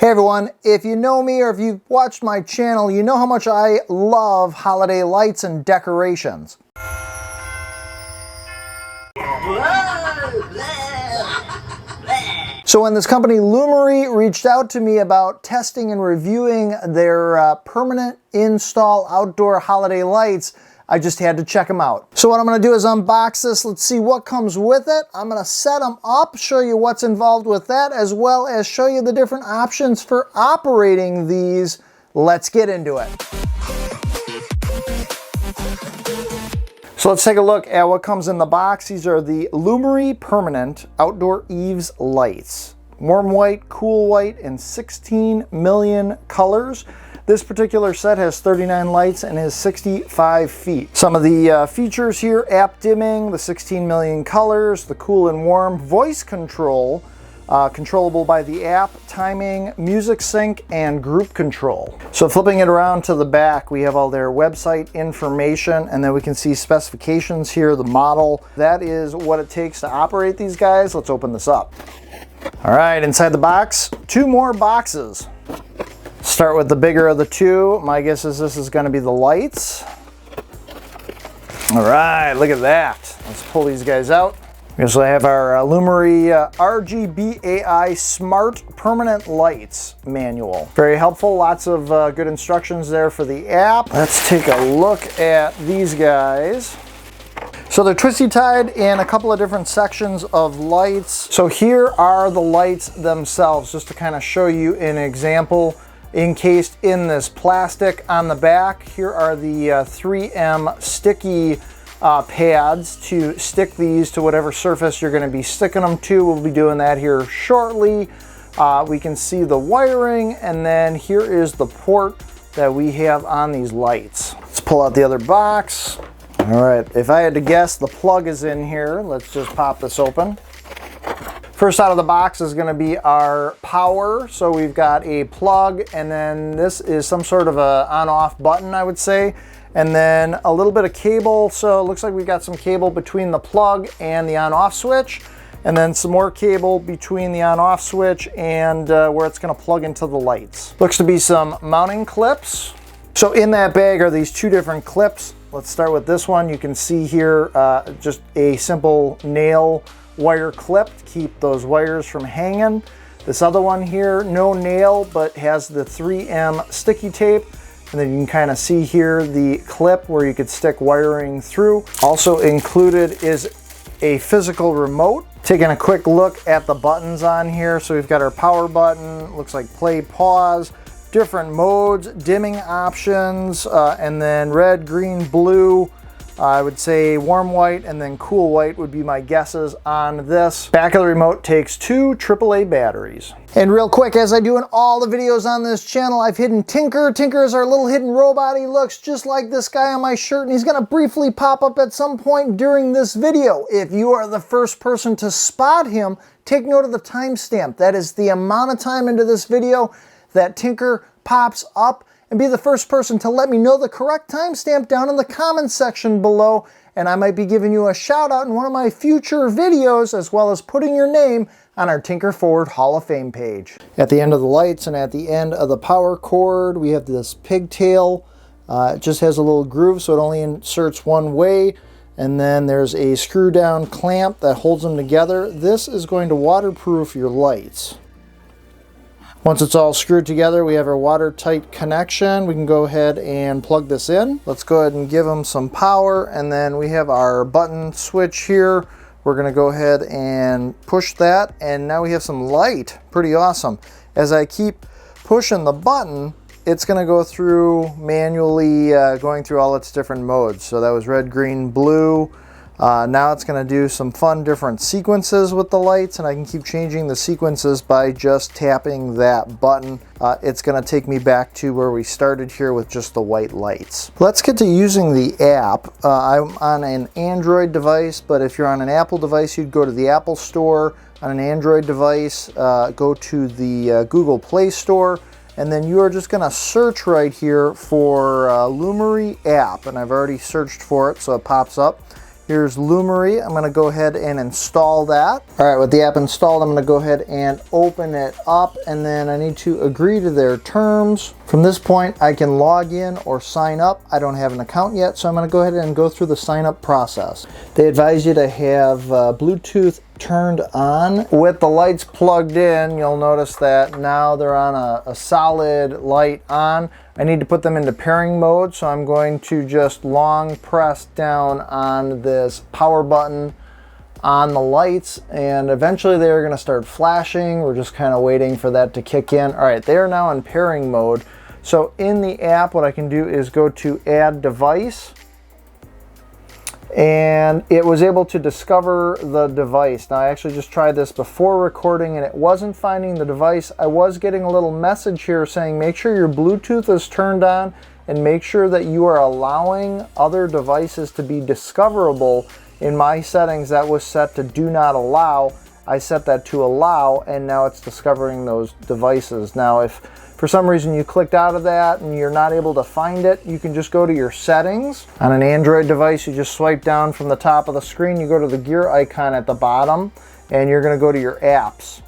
Hey everyone, if you know me or if you've watched my channel, you know how much I love holiday lights and decorations. So when this company Lumary reached out to me about testing and reviewing their permanent install outdoor holiday lights, I just had to check them out. So what I'm going to do is unbox this. Let's see what comes with it. I'm going to set them up, show you what's involved with that, as well as show you the different options for operating these. Let's get into it. So let's take a look at what comes in the box. These are the Lumary Permanent Outdoor Eaves Lights. Warm white, cool white, and 16 million colors. This particular set has 39 lights and is 65 feet. Some of the features here: app dimming, the 16 million colors, the cool and warm, voice control, controllable by the app, timing, music sync, and group control. So flipping it around to the back, we have all their website information, and then we can see specifications here, the model. That is what it takes to operate these guys. Let's open this up. All right, inside the box, two more boxes. Start with the bigger of the two. My guess is this is going to be the lights. All right, look at that. Let's pull these guys out. We also have our Lumary RGBAI Smart Permanent Lights manual. Very helpful, lots of good instructions there for the app. Let's take a look at these guys. So they're twisty tied in a couple of different sections of lights. So here are the lights themselves, just to kind of show you an example. Encased in this plastic on the back, here are the 3M sticky pads to stick these to whatever surface you're going to be sticking them to. We'll be doing that here shortly. We can see the wiring, and then here is the port that we have on these lights. Let's pull out the other box. All right, if I had to guess, the plug is in here. Let's just pop this open. First out of the box is going to be our power. So we've got a plug, and then this is some sort of a on-off button, I would say. And then a little bit of cable. So it looks like we've got some cable between the plug and the on-off switch. And then some more cable between the on-off switch and where it's going to plug into the lights. Looks to be some mounting clips. So in that bag are these two different clips. Let's start with this one. You can see here just a simple nail wire clip to keep those wires from hanging. This other one here, no nail, but has the 3M sticky tape. And then you can kind of see here the clip where you could stick wiring through. Also included is a physical remote. Taking a quick look at the buttons on here. So we've got our power button, looks like play, pause, different modes, dimming options, and then red, green, blue. I would say warm white and then cool white would be my guesses on this. Back of the remote takes two AAA batteries. And real quick, as I do in all the videos on this channel, I've hidden Tinker. Tinker is our little hidden robot. He looks just like this guy on my shirt, and he's gonna briefly pop up at some point during this video. If you are the first person to spot him, take note of the timestamp. That is the amount of time into this video that Tinker pops up. And be the first person to let me know the correct timestamp down in the comments section below, and I might be giving you a shout out in one of my future videos, as well as putting your name on our Tinker Forward Hall of Fame page. At the end of the lights and at the end of the power cord, we have this pigtail. It just has a little groove, so it only inserts one way, and then there's a screw down clamp that holds them together. This is going to waterproof your lights. Once it's all screwed together, we have our watertight connection. We can go ahead and plug this in. Let's go ahead and give them some power, and then we have our button switch here. We're gonna go ahead and push that, and now we have some light. Pretty awesome. As I keep pushing the button, it's gonna go through manually going through all its different modes. So that was red, green, blue. Now it's going to do some fun different sequences with the lights, and I can keep changing the sequences by just tapping that button. It's going to take me back to where we started here with just the white lights. Let's get to using the app. I'm on an Android device, but if you're on an Apple device, you'd go to the Apple Store. On an Android device, go to the Google Play Store, and then you are just going to search right here for Lumary App, and I've already searched for it, so it pops up. Here's Lumary. I'm going to go ahead and install that. All right, with the app installed, I'm going to go ahead and open it up, and then I need to agree to their terms. From this point, I can log in or sign up. I don't have an account yet, so I'm going to go ahead and go through the sign up process. They advise you to have Bluetooth turned on. With the lights plugged in, you'll notice that now they're on a solid light on. I need to put them into pairing mode, so I'm going to just long press down on this power button on the lights, and eventually they're going to start flashing. We're just kind of waiting for that to kick in. All right, they are now in pairing mode. So in the app, what I can do is go to Add Device, and it was able to discover the device. Now, I actually just tried this before recording and it wasn't finding the device. I was getting a little message here saying make sure your Bluetooth is turned on and make sure that you are allowing other devices to be discoverable. In my settings, that was set to do not allow. I set that to allow, and now it's discovering those devices. Now, if for some reason you clicked out of that and you're not able to find it, you can just go to your settings. On an Android device, you just swipe down from the top of the screen, you go to the gear icon at the bottom, and you're going to go to your apps.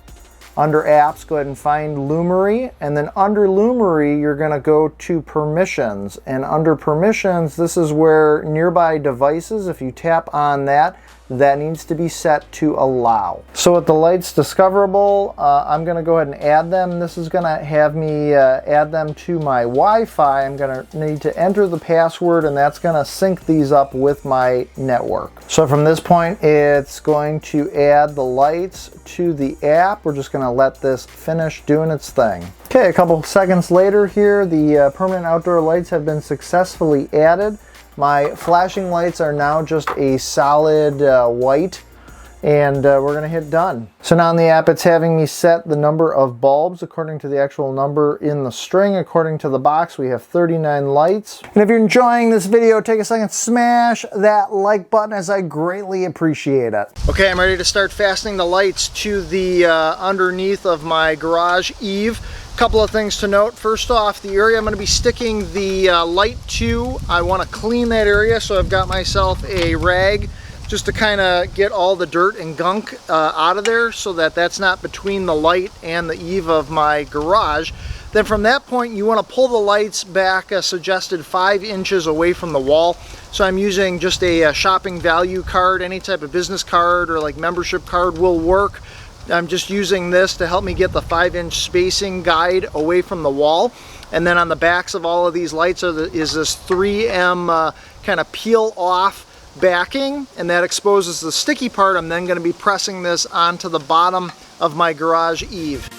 Under apps, go ahead and find Lumary, and then under Lumary, you're going to go to permissions. And under permissions, this is where nearby devices, if you tap on that, that needs to be set to allow. So with the lights discoverable, I'm going to go ahead and add them. This is going to have me add them to my Wi-Fi. I'm going to need to enter the password, and that's going to sync these up with my network. So from this point, it's going to add the lights to the app. We're just going to let this finish doing its thing. Okay, a couple seconds later here, the permanent outdoor lights have been successfully added. My flashing lights are now just a solid white, and we're going to hit done. So now in the app, it's having me set the number of bulbs according to the actual number in the string. According to the box, we have 39 lights. And if you're enjoying this video, take a second, smash that like button, as I greatly appreciate it. Okay, I'm ready to start fastening the lights to the underneath of my garage eave. Couple of things to note. First off, the area I'm going to be sticking the light to, I want to clean that area, so I've got myself a rag just to kind of get all the dirt and gunk out of there, so that that's not between the light and the eave of my garage. Then from that point, you want to pull the lights back a suggested 5 inches away from the wall. So I'm using just a shopping value card. Any type of business card or like membership card will work. I'm just using this to help me get the 5-inch spacing guide away from the wall. And then on the backs of all of these lights is this 3M kind of peel off backing, and that exposes the sticky part. I'm then going to be pressing this onto the bottom of my garage eave.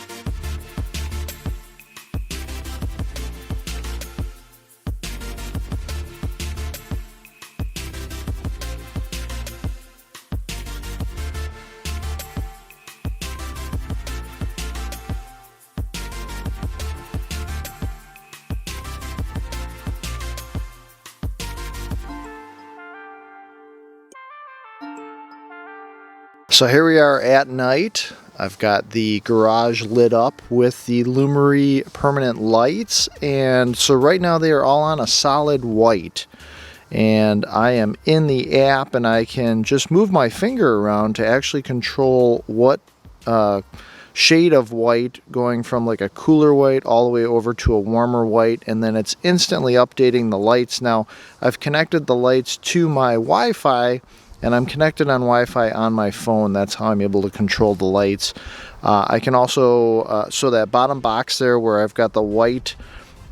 So here we are at night. I've got the garage lit up with the Lumary Permanent Lights, and so right now they are all on a solid white. And I am in the app, and I can just move my finger around to actually control what shade of white, going from like a cooler white all the way over to a warmer white, and then it's instantly updating the lights. Now I've connected the lights to my Wi-Fi, and I'm connected on Wi-Fi on my phone. That's how I'm able to control the lights. I can also, so that bottom box there where I've got the white,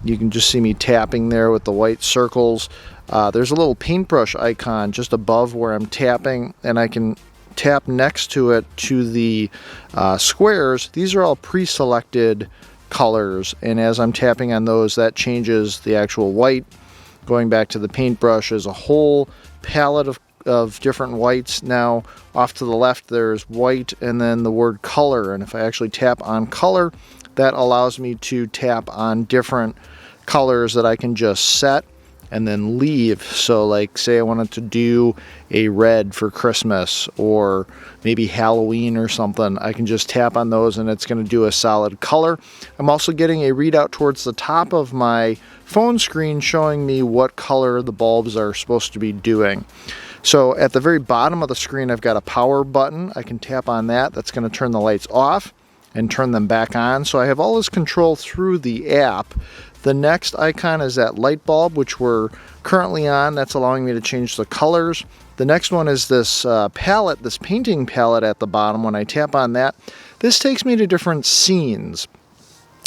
you can just see me tapping there with the white circles. There's a little paintbrush icon just above where I'm tapping, and I can tap next to it to the squares. These are all pre-selected colors, and as I'm tapping on those, that changes the actual white. Going back to the paintbrush, is a whole palette of different whites. Now off to the left there's white and then the word color, and if I actually tap on color, that allows me to tap on different colors that I can just set and then leave. So like say I wanted to do a red for Christmas or maybe Halloween or something, I can just tap on those and it's going to do a solid color. I'm also getting a readout towards the top of my phone screen showing me what color the bulbs are supposed to be doing. So at the very bottom of the screen, I've got a power button. I can tap on that. That's going to turn the lights off and turn them back on. So I have all this control through the app. The next icon is that light bulb, which we're currently on. That's allowing me to change the colors. The next one is this palette, this painting palette at the bottom. When I tap on that, this takes me to different scenes.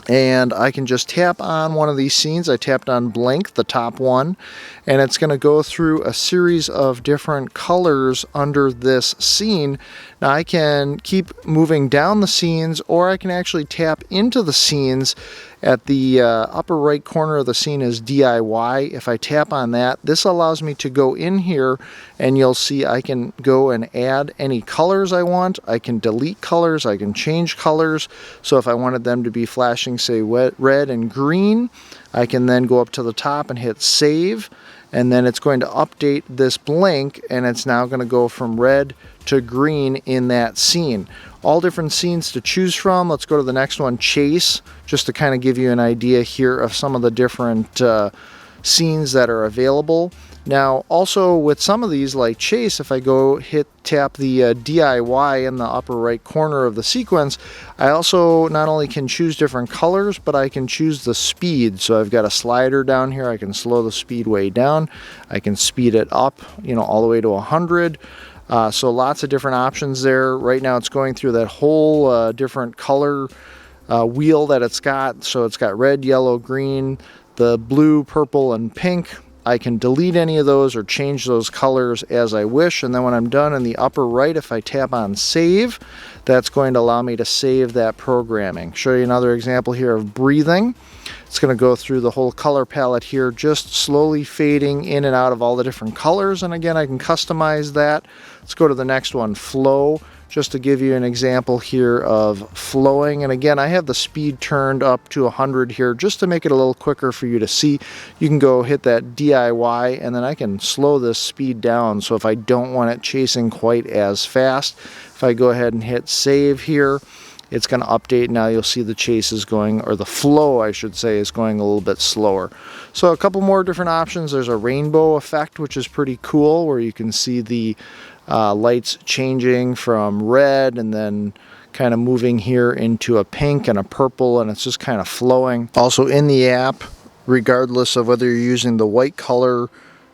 And I can just tap on one of these scenes. I tapped on blank, the top one, and it's going to go through a series of different colors under this scene. Now I can keep moving down the scenes, or I can actually tap into the scenes. At the upper right corner of the scene is DIY. If I tap on that, this allows me to go in here, and you'll see I can go and add any colors I want. I can delete colors, I can change colors. So if I wanted them to be flashing, say, red and green, I can then go up to the top and hit save, and then it's going to update this blank, and it's now going to go from red to green in that scene. All different scenes to choose from. Let's go to the next one, chase, just to kind of give you an idea here of some of the different scenes that are available. Now also with some of these, like chase, if I go tap the DIY in the upper right corner of the sequence, I also not only can choose different colors, but I can choose the speed. So I've got a slider down here. I can slow the speed way down. I can speed it up, all the way to 100. So lots of different options there. Right now it's going through that whole different color wheel that it's got. So it's got red, yellow, green, the blue, purple, and pink. I can delete any of those or change those colors as I wish. And then when I'm done in the upper right, if I tap on save, that's going to allow me to save that programming. Show you another example here of breathing. It's going to go through the whole color palette here, just slowly fading in and out of all the different colors. And again, I can customize that. Let's go to the next one, flow, just to give you an example here of flowing. And again, I have the speed turned up to 100 here just to make it a little quicker for you to see. You can go hit that DIY, and then I can slow this speed down. So if I don't want it chasing quite as fast, if I go ahead and hit save here, it's going to update. Now you'll see the chase is going, or the flow I should say, is going a little bit slower. So a couple more different options. There's a rainbow effect, which is pretty cool, where you can see the lights changing from red and then kind of moving here into a pink and a purple, and it's just kind of flowing. Also in the app, regardless of whether you're using the white color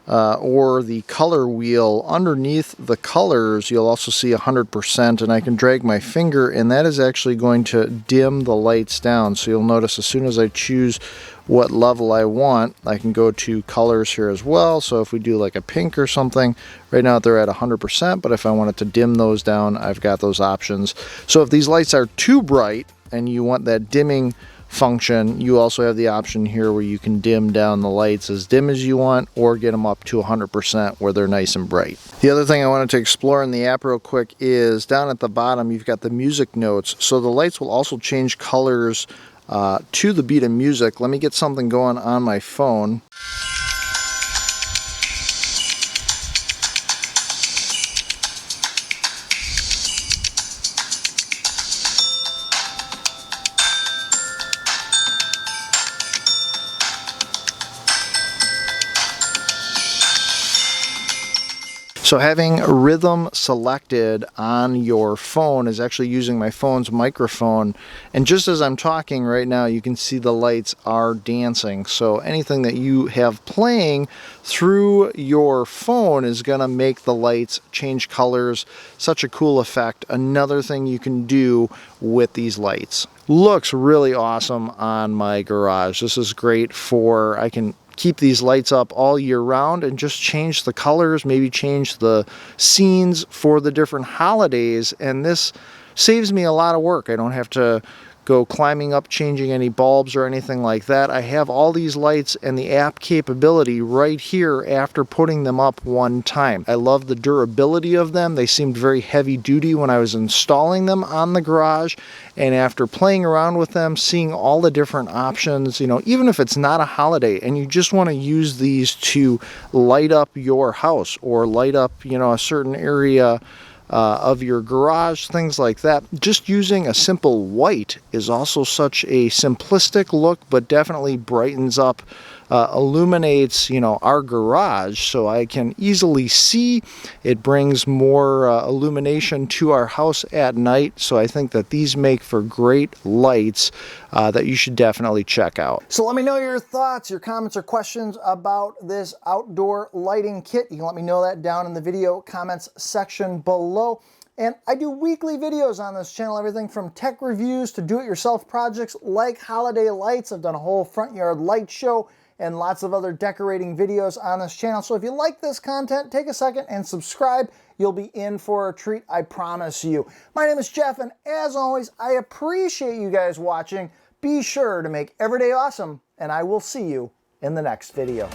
or the color wheel, underneath the colors you'll also see 100%, and I can drag my finger and that is actually going to dim the lights down. So you'll notice as soon as I choose what level I want, I can go to colors here as well. So if we do like a pink or something, right now they're at 100%, but if I wanted to dim those down, I've got those options. So if these lights are too bright and you want that dimming function, you also have the option here where you can dim down the lights as dim as you want, or get them up to 100% where they're nice and bright. The other thing I wanted to explore in the app real quick is down at the bottom you've got the music notes. So the lights will also change colors to the beat of music. Let me get something going on my phone. So having rhythm selected on your phone is actually using my phone's microphone, and just as I'm talking right now you can see the lights are dancing. So anything that you have playing through your phone is going to make the lights change colors. Such a cool effect. Another thing you can do with these lights. Looks really awesome on my garage. This is great for, I can keep these lights up all year round and just change the colors, maybe change the scenes for the different holidays, and this saves me a lot of work. I don't have to go climbing up, changing any bulbs or anything like that. I have all these lights and the app capability right here after putting them up one time. I love the durability of them. They seemed very heavy duty when I was installing them on the garage, and after playing around with them, seeing all the different options, even if it's not a holiday and you just want to use these to light up your house or light up, a certain area of your garage, things like that. Just using a simple white is also such a simplistic look, but definitely brightens up illuminates, you know, our garage so I can easily see. It brings more illumination to our house at night. So I think that these make for great lights that you should definitely check out. So let me know your thoughts, your comments, or questions about this outdoor lighting kit. You can let me know that down in the video comments section below. And I do weekly videos on this channel, everything from tech reviews to do-it-yourself projects like holiday lights. I've done a whole front yard light show and lots of other decorating videos on this channel. So if you like this content, take a second and subscribe. You'll be in for a treat, I promise you. My name is Jeff, and as always, I appreciate you guys watching. Be sure to make every day awesome, and I will see you in the next video.